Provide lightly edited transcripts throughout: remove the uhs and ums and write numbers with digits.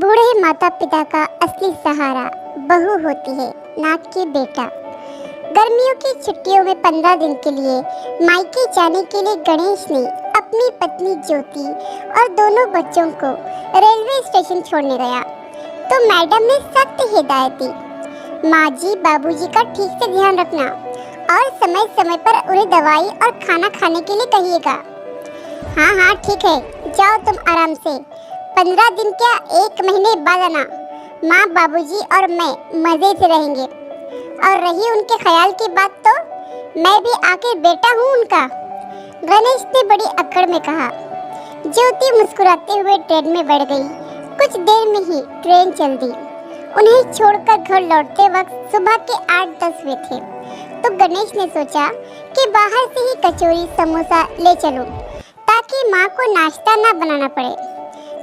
बूढ़े माता पिता का असली सहारा बहू होती है, ना कि बेटा। गर्मियों की छुट्टियों में 15 दिन के लिए मायके जाने के लिए गणेश ने अपनी पत्नी ज्योति और दोनों बच्चों को रेलवे स्टेशन छोड़ने गया तो मैडम ने सख्त हिदायत दी, माँ जी बाबूजी का ठीक से ध्यान रखना और समय समय पर उन्हें दवाई और खाना खाने के लिए कहिएगा। हाँ हाँ ठीक है, जाओ तुम आराम से। 15 दिन क्या 1 महीने बाद आना, माँ बाबूजी और मैं मज़े से रहेंगे। और रही उनके ख्याल की बात तो मैं भी आखिर बेटा हूँ उनका, गणेश ने बड़ी अकड़ में कहा। ज्योति मुस्कुराते हुए ट्रेन में बैठ गई। कुछ देर में ही ट्रेन चल दी। उन्हें छोड़कर घर लौटते वक्त सुबह के 8-10 हुए थे तो गणेश ने सोचा कि बाहर से ही कचौरी समोसा ले चलूं ताकि माँ को नाश्ता ना बनाना पड़े।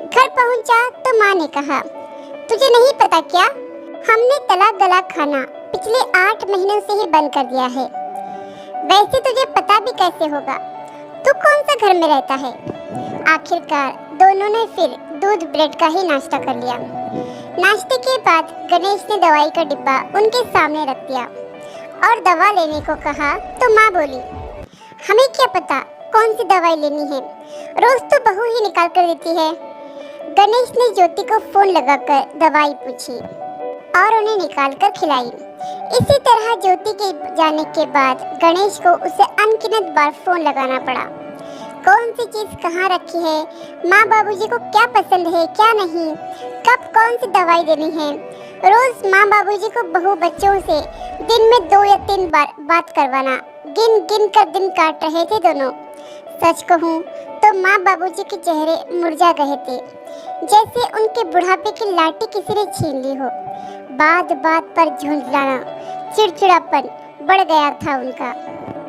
घर पहुंचा तो माँ ने कहा, तुझे नहीं पता क्या, हमने तला गला खाना पिछले 8 महीनों से ही बंद कर दिया है। वैसे तुझे पता भी कैसे होगा, तू कौन सा घर में रहता है। आखिरकार दोनों ने फिर दूध ब्रेड का ही नाश्ता कर लिया। नाश्ते के बाद गणेश ने दवाई का डिब्बा उनके सामने रख दिया और दवा लेने को कहा तो माँ बोली, हमें क्या पता कौन सी दवाई लेनी है, रोज तो बहू ही निकाल कर देती है। गणेश ने ज्योति को फोन लगाकर दवाई पूछी और उन्हें निकाल कर खिलाई। इसी तरह ज्योति के जाने के बाद गणेश को उसे अनगिनत बार फोन लगाना पड़ा। कौन सी चीज़ कहाँ रखी है, माँ बाबूजी को क्या पसंद है क्या नहीं, कब कौन सी दवाई देनी है। रोज माँ बाबूजी को बहू बच्चों से दिन में 2 या 3 बार बात करवाना। गिन गिन कर दिन काट रहे थे दोनों। सच कहूँ तो माँ बाबूजी के चेहरे मुरझा गए थे, जैसे उनके बुढ़ापे की लाठी किसी ने छीन ली हो। बात बात पर झुंझलाना, चिड़चिड़ापन बढ़ गया था उनका।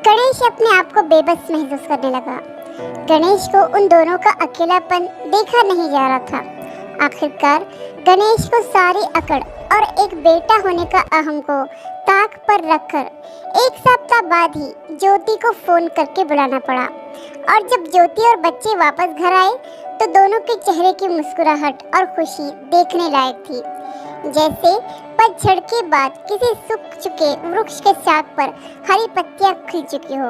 गणेश अपने आप को बेबस महसूस करने लगा। गणेश को उन दोनों का अकेलापन देखा नहीं जा रहा था। आखिरकार गणेश को सारी अकड़ और एक बेटा होने का अहम को ताक पर रखकर 1 सप्ताह बाद ही ज्योति को फोन करके बुलाना पड़ा। और जब ज्योति और बच्चे वापस घर आए तो दोनों के चेहरे की मुस्कुराहट और खुशी देखने लायक थी, जैसे पतझड़ के बाद किसी सूख चुके वृक्ष के शाख पर हरी पत्तियां खिल चुकी हो।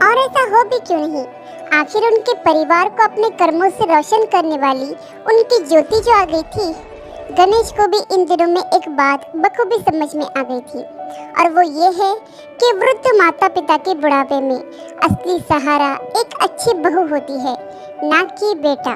और ऐसा हो भी क्यों नहीं, आखिर उनके परिवार को अपने कर्मों से रोशन करने वाली उनकी ज्योति जो आ गई थी। गणेश को भी इन दिनों में एक बात बखूबी समझ में आ गई थी, और वो ये है कि वृद्ध माता पिता के बुढ़ापे में असली सहारा एक अच्छी बहू होती है, ना कि बेटा।